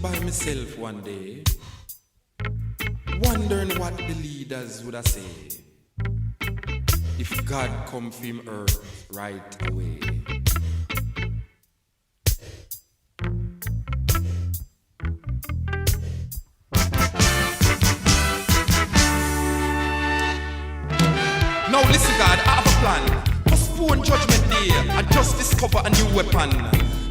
by myself one day, wondering what the leaders would have say if God come from earth right away. Now listen, God, I have a plan. Postpone judgment day and just discover a new weapon.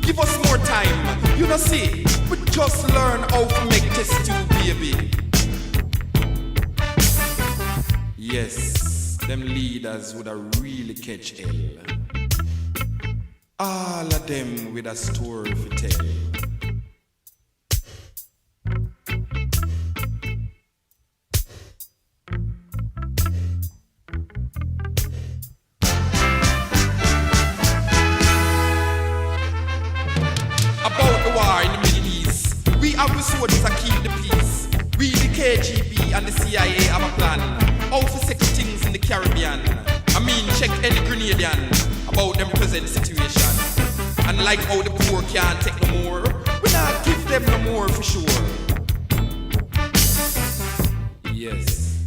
Give us more time. You know, see, we just learn how to make test tube, baby. Yes, them leaders would have really catch hell. All of them with a story to tell. Have the soldiers to keep the peace. We the KGB and the CIA have a plan. How to sex things in the Caribbean. I mean, check any Grenadian about them present situation. And like how the poor can't take no more, we not give them no more for sure. Yes,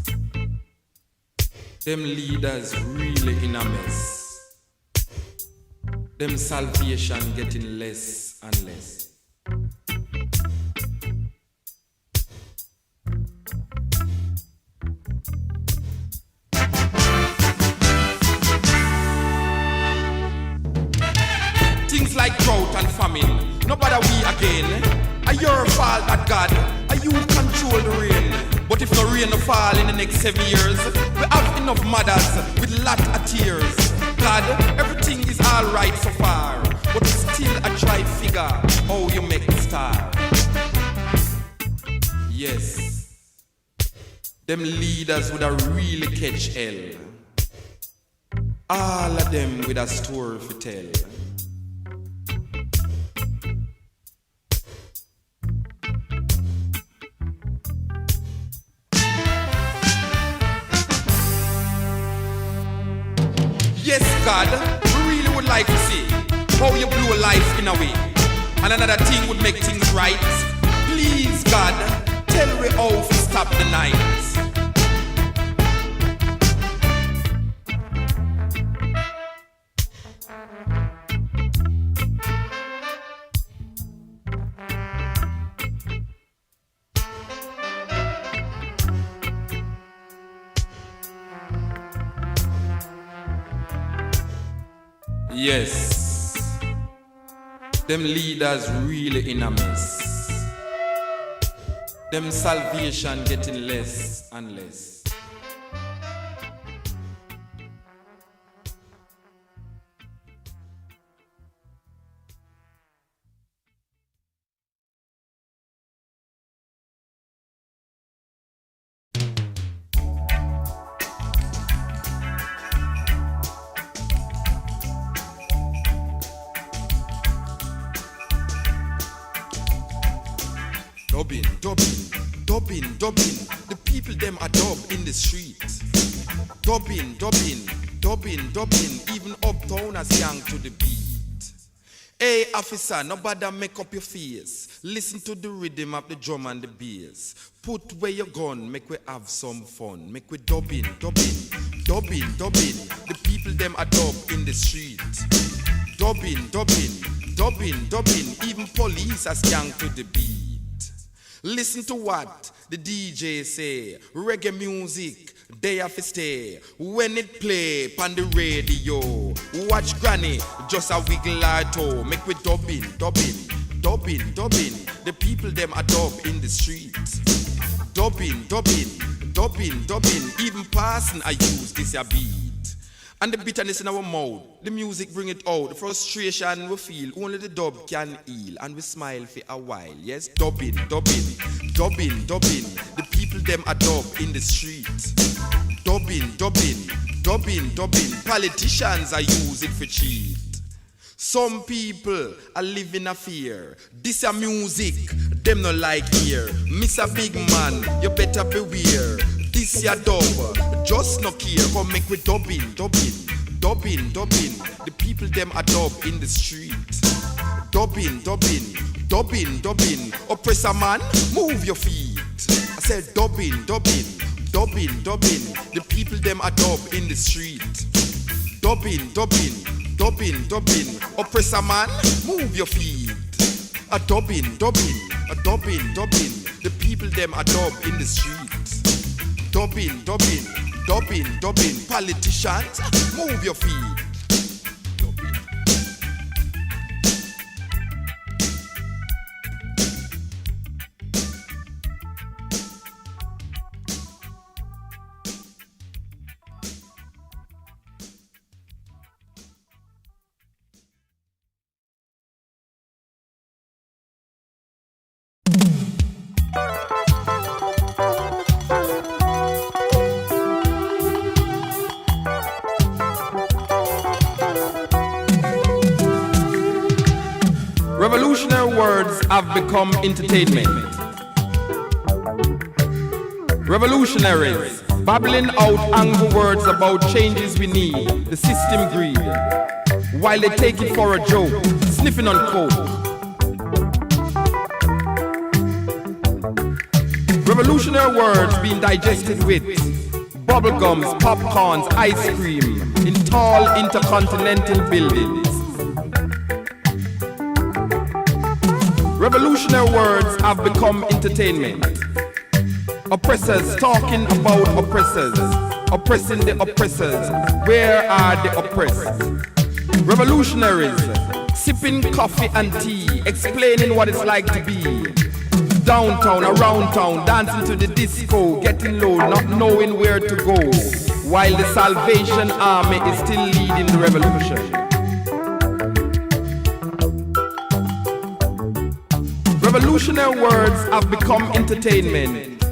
them leaders really in a mess. Them salvation getting less and less. Things like drought and famine, no bother we again. Are your fault that God, are you control the rain? But if no rain no fall in the next 7 years, we have enough mothers with lot of tears. God, everything is alright so far, but still I try figure how you make the star. Yes, them leaders would have really catch hell. All of them with a story to tell. Yes, God, we really would like to see how you blow life in a way. And another thing would make things right. Please, God, tell me how to stop the night. Yes, them leaders really in a mess. Them salvation getting less and less. Dubbing, the people them are dub in the street. Dubbing, even uptowners young to the beat. Hey officer, nobody make up your face. Listen to the rhythm of the drum and the bass. Put away your gun, make we have some fun. Make we dubbing, the people them are dub in the street. Dubbing, even police are young to the beat. Listen to what the DJ say. Reggae music, they have to stay. When it play on the radio, watch granny just a wiggle her toe. Make we dubbing. The people them are dub in the street. Dubbing. Even passing I use this a beat. And the bitterness in our mouth, the music bring it out. The frustration we feel, only the dub can heal. And we smile for a while. Yes, dubbing. The people them are dub in the street. Dubbing. Politicians are use it for cheat. Some people are living a fear. This a music, them no like here. Miss a big man, you better beware. This ya dub, just no care. Come make we dubbing. The people them are dub in the street. Dubbing. Dubbing, dubbing, oppressor man, move your feet. I said dubbing, dubbing, dubbing, dubbing. The people them are dub in the street. Dubbing, dubbing, dubbing, dubbing. Oppressor man, move your feet. A dubbing, dubbing, a dubbing, dubbing. The people them are dub in the street. Dubbing, dubbing, dubbing, dubbing. Politicians, move your feet. Revolutionary words have become entertainment. Revolutionaries babbling out angry words about changes we need, the system greed, while they take it for a joke, sniffing on coke. Revolutionary words being digested with bubblegums, popcorns, ice cream in tall intercontinental buildings. Revolutionary words have become entertainment. Oppressors talking about oppressors, oppressing the oppressors. Where are the oppressed? Revolutionaries sipping coffee and tea, explaining what it's like to be downtown, around town, dancing to the disco, getting low, not knowing where to go, while the Salvation Army is still leading the revolution. Revolutionary words have become entertainment.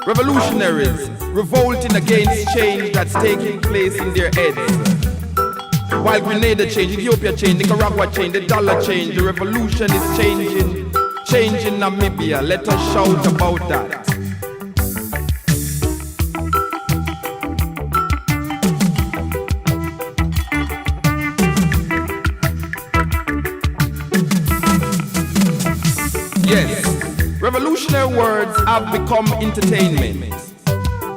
Revolutionaries revolting against change that's taking place in their heads. While Grenada change, Ethiopia change, Nicaragua change, the dollar change, the revolution is changing Namibia. Let us shout about that. Yes, revolutionary words have become entertainment.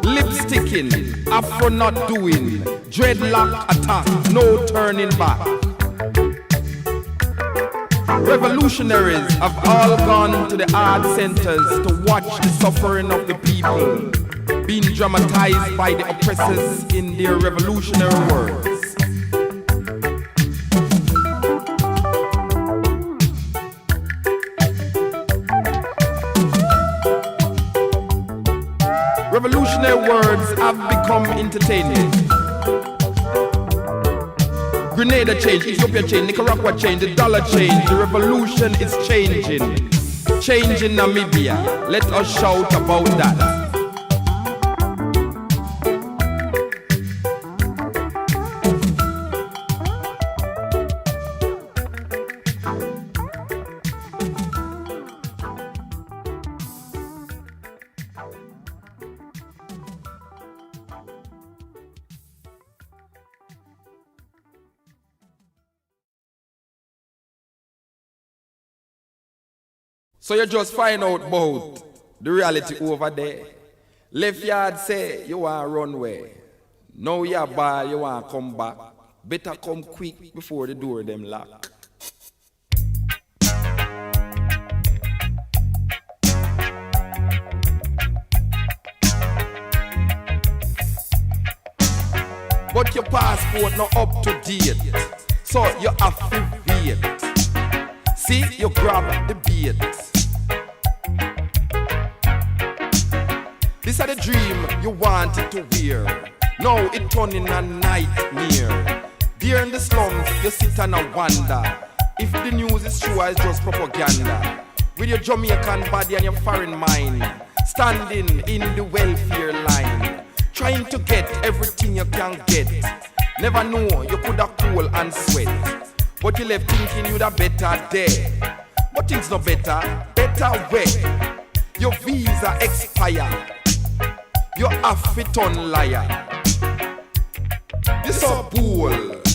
Lipsticking, afro not doing, dreadlock attack, no turning back. Revolutionaries have all gone to the art centers to watch the suffering of the people being dramatized by the oppressors in their revolutionary words. Revolutionary words have become entertainment. Grenada change, Ethiopia change, Nicaragua change, the dollar change, the revolution is changing. Changing Namibia. Let us shout about that. So you just find out about the reality over there. Left yard say you want to run away. Now you ball, you want to come back. Better come quick before the door them lock. But your passport not up to date, so you have to wait. See, you grab the bait. This is the dream you wanted to wear. Now it turning a nightmare. There in the slums, you sit and wonder if the news is true or it's just propaganda. With your Jamaican body and your foreign mind, standing in the welfare line, trying to get everything you can get. Never know you could have cool and sweat, but you left thinking you'd have better there. But things no better, better way. Your visa expire. You're a fit-on liar. You're so bold,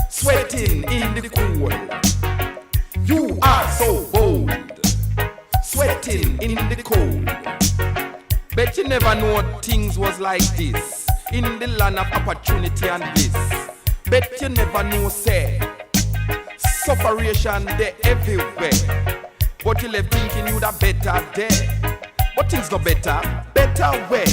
sweating in the cold. You are so bold. sweating in the cold. Bet you never know things was like this in the land of opportunity and bliss. Bet you never know, say, sufferation there everywhere. But you left thinking you'd have better there. But things no better, better way.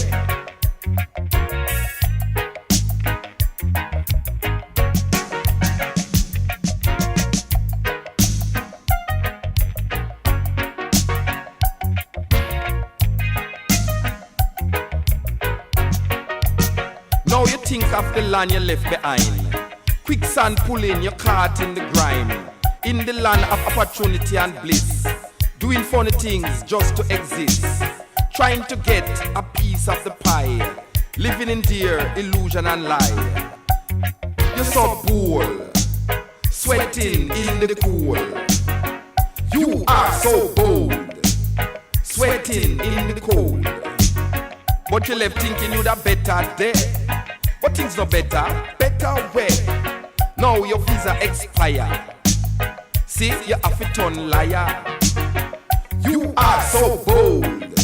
Now you think of the land you left behind. Quicksand pulling your cart in the grime. In the land of opportunity and bliss. Doing funny things just to exist. Trying to get a piece of the pie. Living in dear illusion and lie. You're so bold. Sweating in the cold. You are so bold. Sweating in the cold. But you left thinking you'd have better there. But things no better, better way. Now your visa expire. See, you have to turn liar. You are so bold.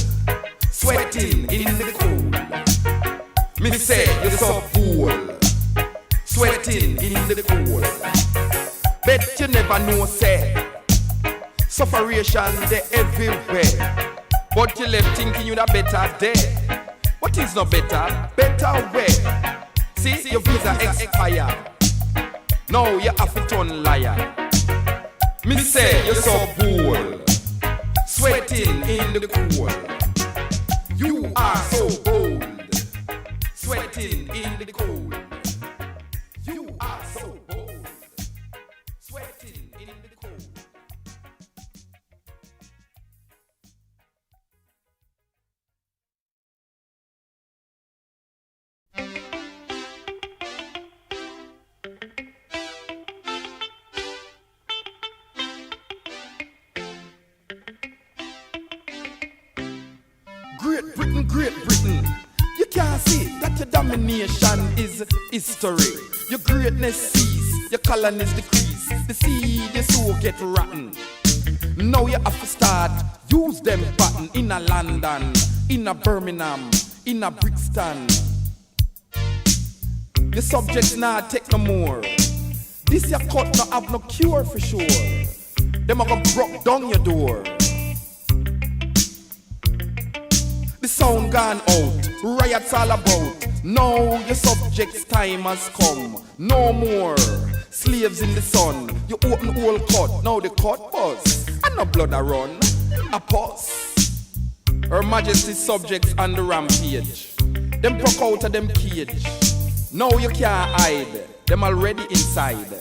Sweating in the cold. Me say you're so bold. Sweating in the cold. Bet you never know, say, sufferation there everywhere. But you left thinking you'd have better there. But things no better, better way. See, your visa expire. Now you have to turn liar. Me say you're so bold. Sweating in the cold. You are so bold. Sweating in the cold. You are so bold. Sweating in the cold. Great Britain, you can't see that your domination is history. Your greatness cease, your colonies decrease. The seed you sow get rotten. Now you have to start, use them button in a London, in a Birmingham, in a Brixton. The subjects now take no more. This your cut no have no cure for sure. Them a go broke down your door. The sound gone out, riots all about. Now your subjects' time has come. No more slaves in the sun. You open whole cut, now the cut buzz. And no blood a run, a pause. Her Majesty's subjects on the rampage. Them broke out of them cage. Now you can't hide, them already inside.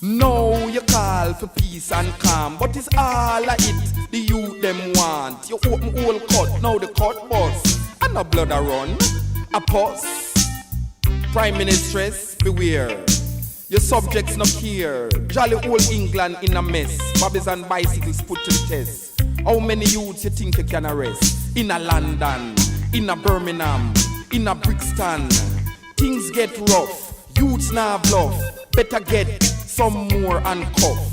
Now you call for peace and calm, but it's all of it the youth them want. You open whole cut, now the cut bust. And no blood a run, a pause. Prime Ministers, beware. Your subjects no care. Jolly old England in a mess. Bobbies and bicycles put to the test. How many youths you think you can arrest? In a London, in a Birmingham, in a Brixton. Things get rough, youths now bluff. Better get some more handcuff.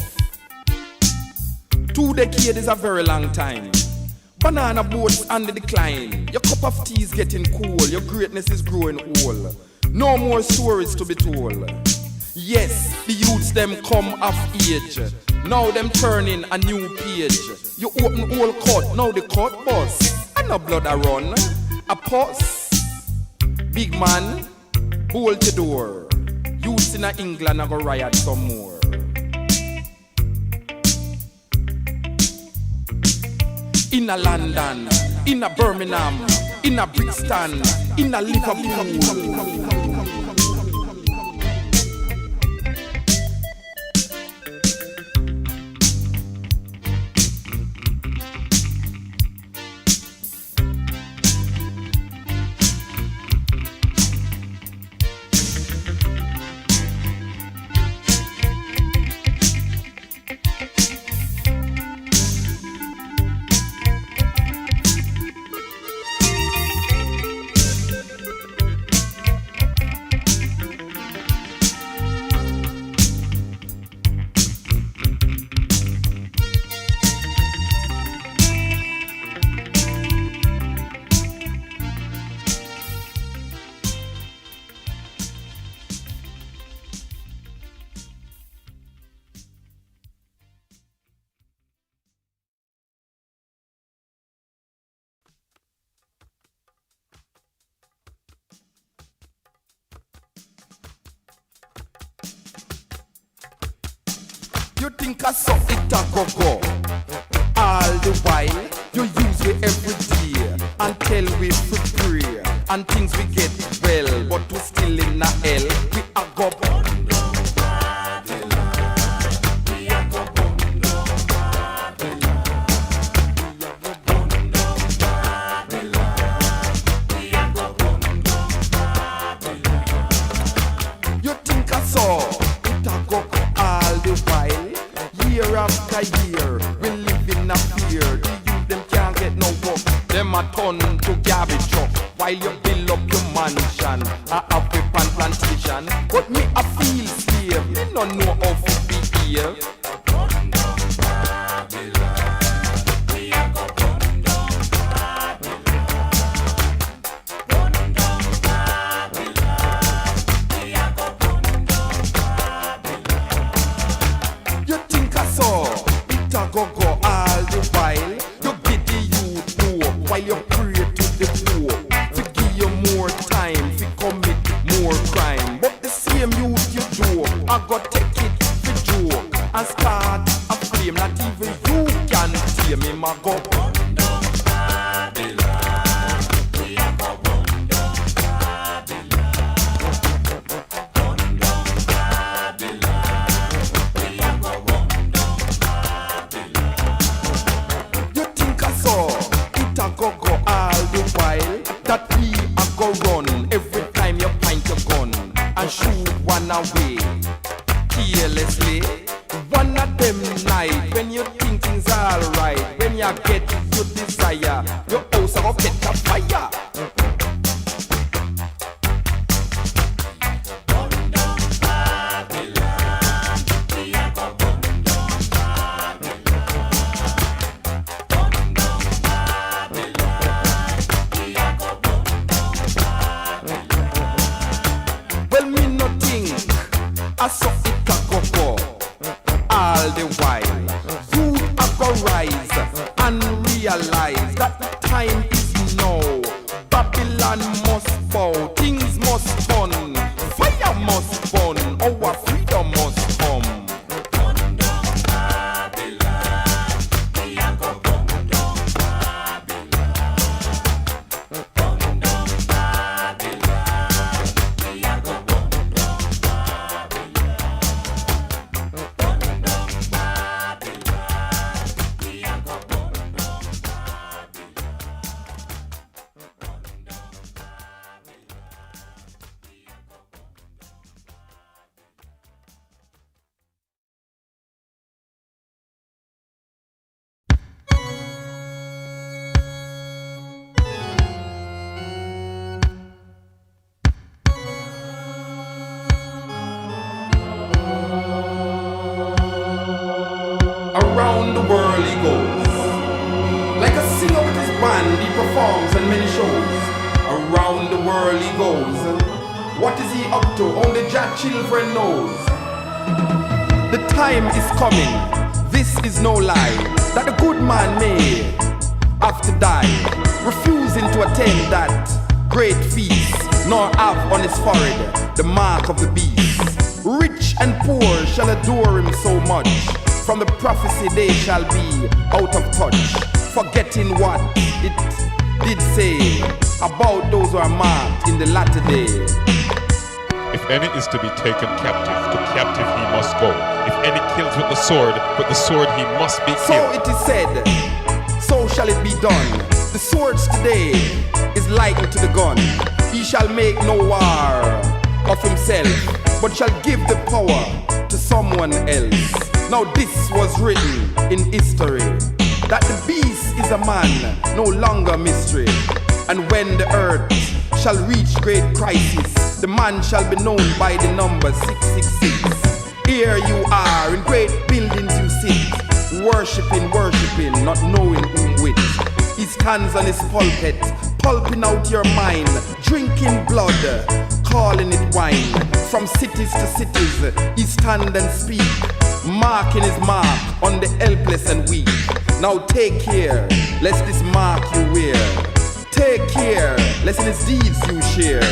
2 decades is a very long time. Banana boats on the decline. Your cup of tea is getting cool. Your greatness is growing old. No more stories to be told. Yes, the youths them come of age. Now them turning a new page. You open whole cut, now the cut bust. And no blood a run, a pause. Big man, bolt the door. Youths in England are gonna riot some more. In a London, in a Birmingham, in a Brixton, in a Liverpool. think I saw it a go. All the while, you use it every day until we pray and things we get well, but we still in a hell. We a go burn down Babylon. We a go burn down Babylon. We a go burn down Babylon. We a go burn down Babylon. You think I saw it a go all the while, year after year, we live in a fear. The youth them can't get no work, them a turn to garbage truck. While you build up your mansion, I have a plantation, but me a feel slave, me no know how to behave. Burn down Babylon, we a go burn down Babylon. Burn down Babylon, we a go burn down Babylon. You think I saw it a go all the while? You get the youth know while you pray to the poor. You more time to commit more crime, but the same youth you do, I got take it for joke and start a flame. Not even you can tame him. I go burn down Babylon. We a go burn down Babylon. Burn down Babylon. We a go burn down Babylon. You think I saw it a go all the while? That we go run every time you point your gun and shoot one away carelessly. One of them night when you think things alright, when you get your desire, your house will get a fire. Burn down Babylon, we a go burn down Babylon. Burn down Babylon, we a go burn. Well, me no think I saw it a go all the while. You a go rise and realize that the time is now. Babylon must bow, things must turn, fire must burn, our freedom must come. Burn down Babylon, we a go burn down Babylon. Burn down Babylon, we a go burn down Babylon. Burn down Babylon, we a go burn down Around the world he goes, like a singer with his band, he performs on many shows. Around the world he goes, what is he up to? Only Jah children knows. The time is coming, this is no lie, that the good man may have to die, refusing to attend that great feast, nor have on his forehead the mark of the beast. Rich and poor shall adore him so much, from the prophecy they shall be out of touch, forgetting what it did say about those who are marked in the latter day. If any is to be taken captive, to captive he must go. If any kills with the sword he must be killed. So it is said, so shall it be done. The sword today is likened to the gun. He shall make no war of himself, but shall give the power to someone else. Now this was written in history, that the beast is a man, no longer mystery. And when the earth shall reach great crisis, the man shall be known by the number 666. Here you are, in great buildings you sit, worshipping, not knowing whom with. He stands on his pulpit, pulping out your mind, drinking blood, calling it wine. From cities to cities, he stand and speak, marking his mark on the helpless and weak. Now take care, lest this mark you wear. Take care, lest in his deeds you share.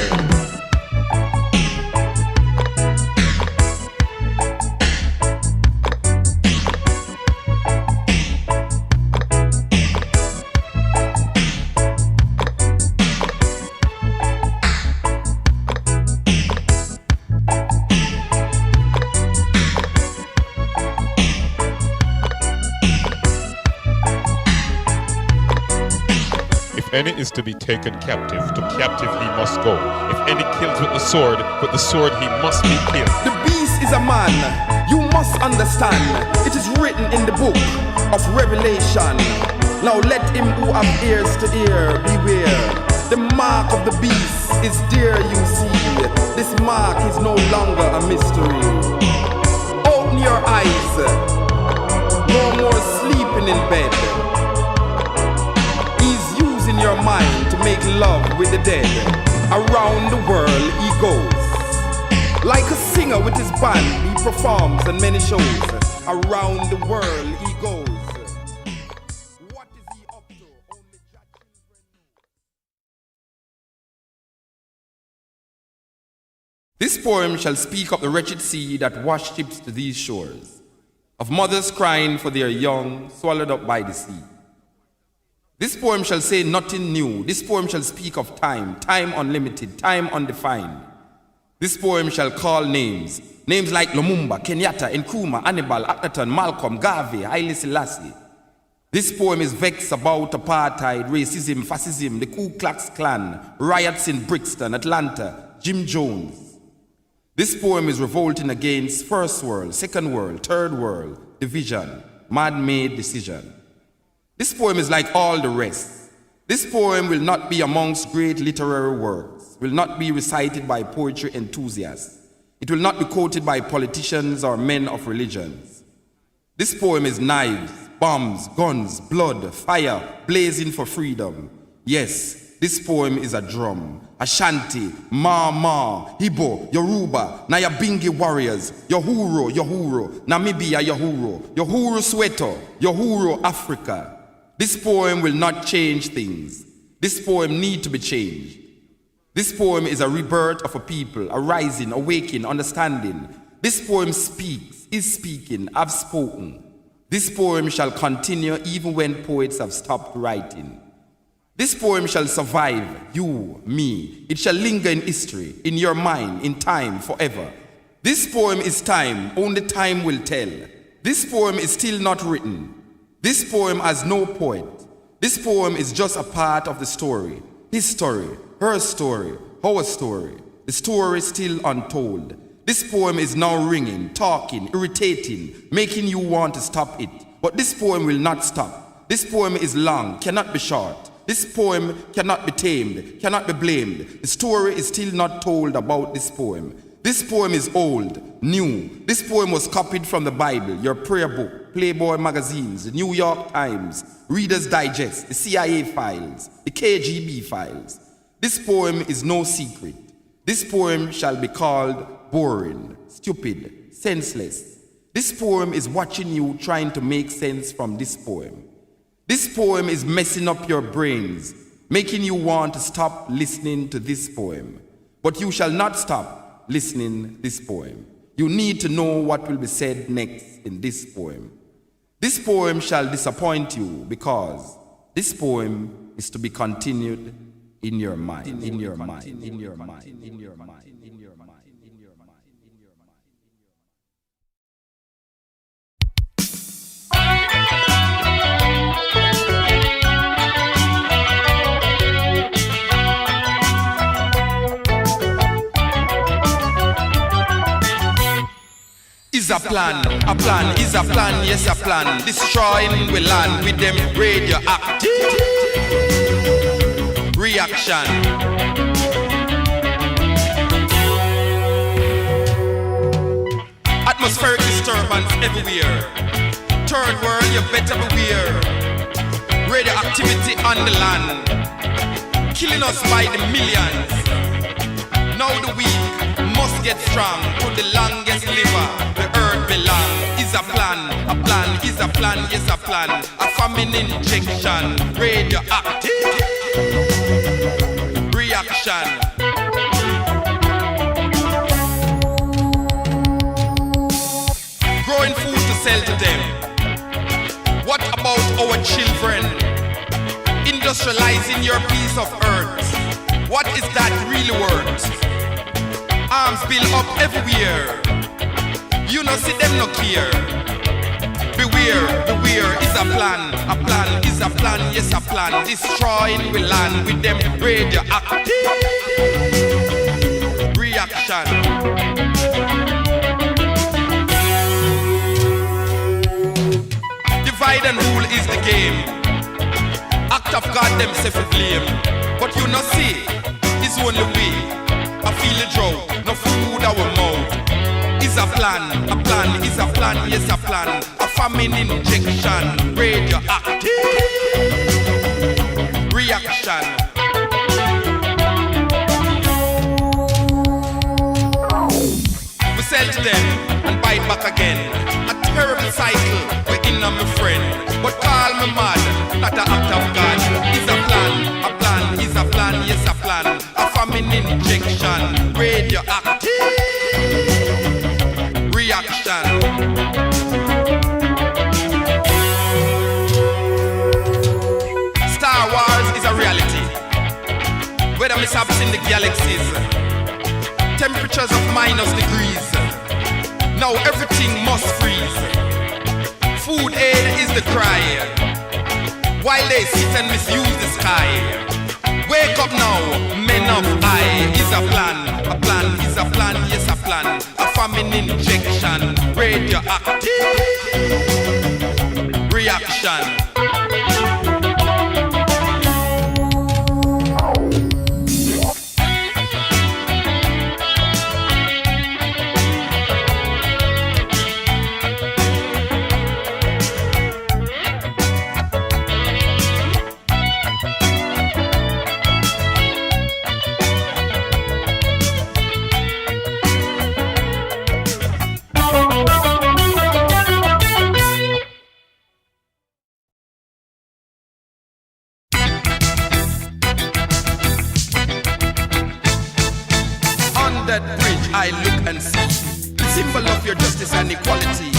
any is to be taken captive, to captive he must go. If any kills with the sword he must be killed. The beast is a man, you must understand. It is written in the book of Revelation. Now let him who have ears to hear beware. The mark of the beast is there, you see. This mark is no longer a mystery. Open your eyes. No more sleeping in bed. He's using your mind to make love with the dead. Around the world he goes. Like a singer with his band, he performs on many shows. Around the world he goes. What is he up to? Only Jah children know. This poem shall speak of the wretched sea that washed ships to these shores, of mothers crying for their young swallowed up by the sea. This poem shall say nothing new. This poem shall speak of time, time unlimited, time undefined. This poem shall call names, names like Lumumba, Kenyatta, Nkrumah, Hannibal, Akhenaton, Malcolm, Garvey, Haile Selassie. This poem is vexed about apartheid, racism, fascism, the Ku Klux Klan, riots in Brixton, Atlanta, Jim Jones. This poem is revolting against first world, second world, third world, division, man-made decision. This poem is like all the rest. This poem will not be amongst great literary works, will not be recited by poetry enthusiasts. It will not be quoted by politicians or men of religions. This poem is knives, bombs, guns, blood, fire, blazing for freedom. Yes, this poem is a drum. Ashanti, Ma, Igbo, Yoruba, Nyabingi warriors, Yohuro, Namibia, Yohuro Soweto, Yohuro Africa. This poem will not change things. This poem need to be changed. This poem is a rebirth of a people, a rising, awakening, understanding. This poem speaks, is speaking, have spoken. This poem shall continue even when poets have stopped writing. This poem shall survive, you, me. It shall linger in history, in your mind, in time, forever. This poem is time, only time will tell. This poem is still not written. This poem has no poet. This poem is just a part of the story. His story, her story, our story. The story is still untold. This poem is now ringing, talking, irritating, making you want to stop it. But this poem will not stop. This poem is long, cannot be short. This poem cannot be tamed, cannot be blamed. The story is still not told about this poem. This poem is old, new. This poem was copied from the Bible, your prayer book, Playboy magazines, the New York Times, Reader's Digest, the CIA files, the KGB files. This poem is no secret. This poem shall be called boring, stupid, senseless. This poem is watching you trying to make sense from this poem. This poem is messing up your brains, making you want to stop listening to this poem. But you shall not stop listening to this poem. You need to know what will be said next in this poem. This poem shall disappoint you because this poem is to be continued in your mind, in your mind, in your mind, in your mind, in your mind, in your mind, in your mind. Is a plan, is a plan, yes a plan. Destroying we land with them radioactive reaction. Atmospheric disturbance everywhere. Third world, you better beware. Radioactivity on the land, killing us by the millions. Now the weak must get strong. To the longest liver, the earth belong. Is a plan, is a plan, yes a plan. A famine injection, radioactive reaction. Growing food to sell to them. What about our children? Industrializing your piece of earth. What is that really worth? Arms build up everywhere. You know see them no care. Beware, beware, is a plan is a plan, yes a plan. Destroying we land with them radioactive reaction. Divide and rule is the game. Act of God themself is blame. But you not see, it's only way. I feel the drought, no food our mouth. Is a plan is a plan, yes a plan. A famine injection, radioactive reaction. We sell to them and buy it back again. A terrible cycle, we're in on my friend. But call me mad, not the act of God. Is a plan, is a plan, yes a plan. A famine injection, radioactive reaction. Star Wars is a reality. Whether mishaps in the galaxies, temperatures of -degrees. Now everything must freeze. Food aid is the cry, while they sit and misuse the sky. Wake up now, men of I. Is a plan is a plan, yes a plan. A famine injection, radioactive reaction. I look and see the symbol of your justice and equality,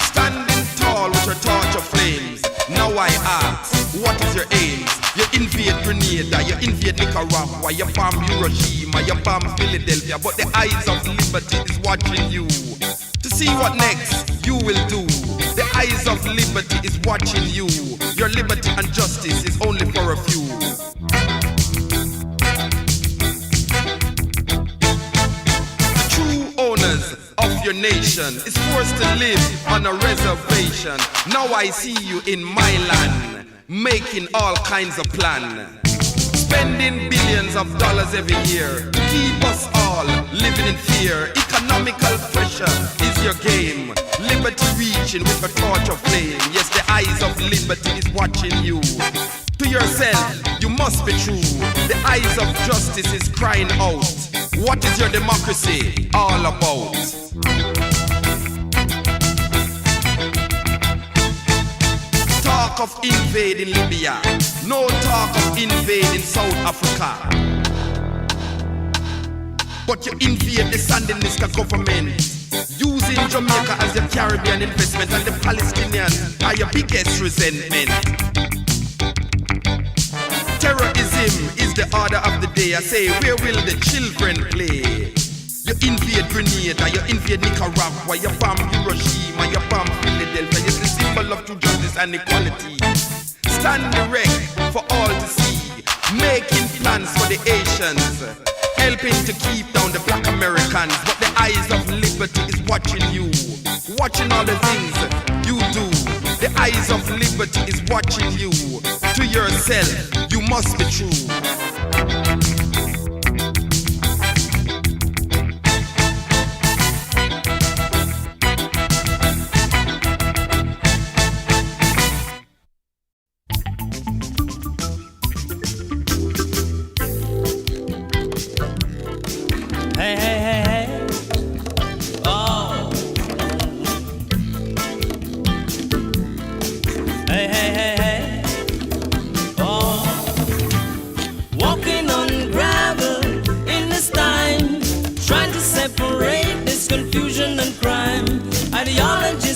standing tall with your torch of flames. Now I ask, what is your aims? You invade Grenada, you invade Nicaragua, you bomb Hiroshima, you bomb Philadelphia, but the eyes of liberty is watching you to see what next you will do. The eyes of liberty is watching you. Your liberty and justice is only for a few. Of your nation is forced to live on a reservation. Now I see you in my land, making all kinds of plan, spending billions of dollars every year to keep us all living in fear. Economical pressure is your game, liberty reaching with a torch of flame. Yes, the eyes of liberty is watching you. To yourself, you must be true. The eyes of justice is crying out. What is your democracy all about? Talk of invading Libya, no talk of invading South Africa. But you invade the Sandinista government, using Jamaica as your Caribbean investment, and the Palestinians are your biggest resentment. Terrorism is the order of the day. I say, where will the children play? You invade Grenada, you invade Nicaragua, you bomb Hiroshima, you bomb Philadelphia. You're the symbol of true justice and equality. Stand erect for all to see, making plans for the Asians, helping to keep down the black Americans. But the eyes of liberty is watching you, watching all the things you do. The eyes of liberty is watching you. To yourself, you must be true.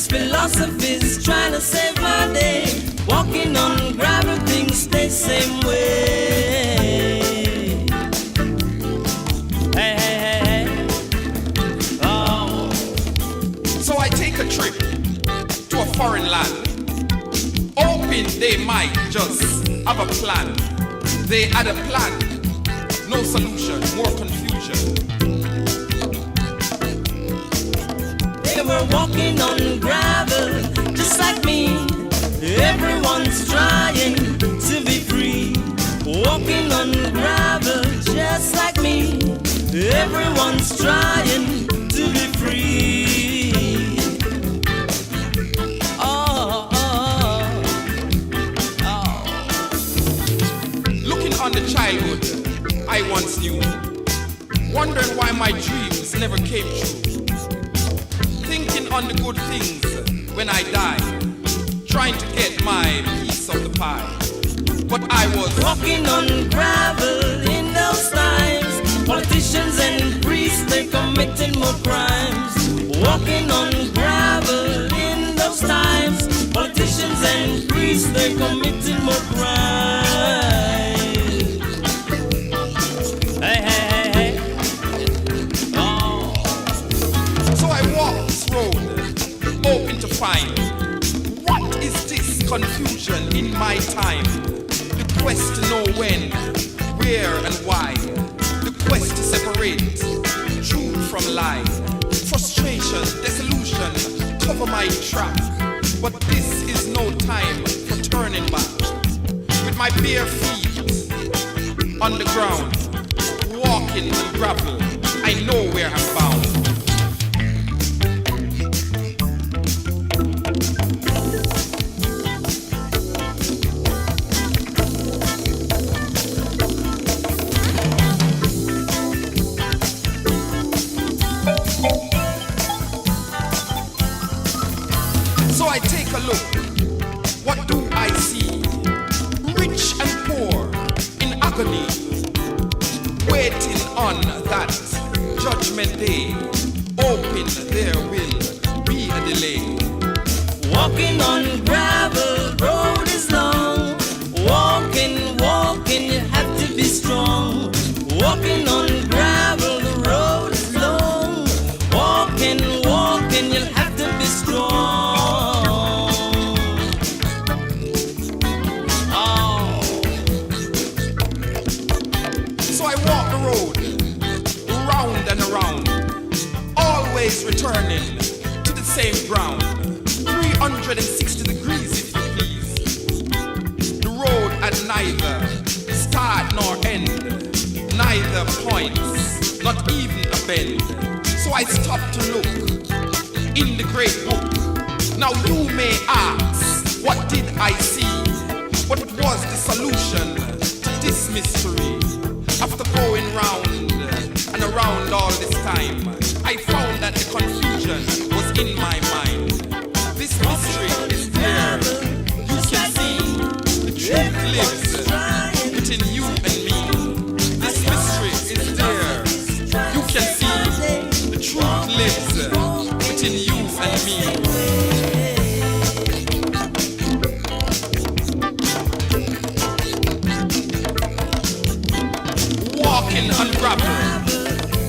Philosophies trying to save my day, walking on gravel, things stay same way. Hey, hey, hey, hey. Oh. So I take a trip to a foreign land. They might just have a plan. They had a plan. No solution, more confusion. They were walking on gravel, just like me. Everyone's trying to be free. Walking on gravel, just like me. Everyone's trying to be free. Oh, oh, oh. Looking on the childhood I once knew, wondering why my dreams never came true. Thinking on the good things when I die, trying to get my piece of the pie. But I was walking on gravel in those times. Politicians and priests, they're committing more crimes. Walking on gravel in those times. Politicians and priests, they're committing more crimes. Hey, hey, hey, hey. Oh. So I walked this road, hoping to find what is this confusion in my time. The quest to know when, where and why. The quest to separate truth from lie. Frustration, disillusion, cover my track. But this is no time for turning back. With my bare feet on the ground, walking on gravel, I know where I'm bound. So I take a look, what do I see? Rich and poor in agony, waiting on that judgment day, hoping there will be a delay. Walking on gravel, road is long. Walking, walking, you have to be strong. Walking on gravel, the road is long. Walking, walking, you'll have to be strong. So I walk the road, round and around, always returning to the same ground. 360 degrees if you please. The road had neither start nor end, neither points, not even a bend. So I stopped to look in the great book. Now you may ask, what did I see? What was the solution to this mystery? After going round and around all this time, I found that the confusion was in my mind. This mystery is there. You can see the truth lives within you and me. This mystery is there. You can see the truth lives within you and me. Walking on gravel,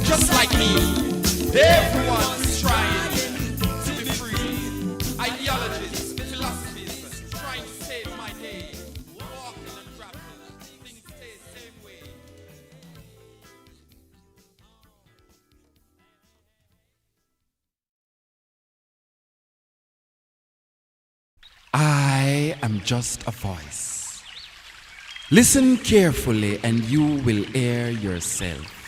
just like me. Everyone's trying to be free. Ideologies, philosophies, trying to save my day. Walking on gravel, things stay the same way. I am just a voice. Listen carefully and you will hear yourself.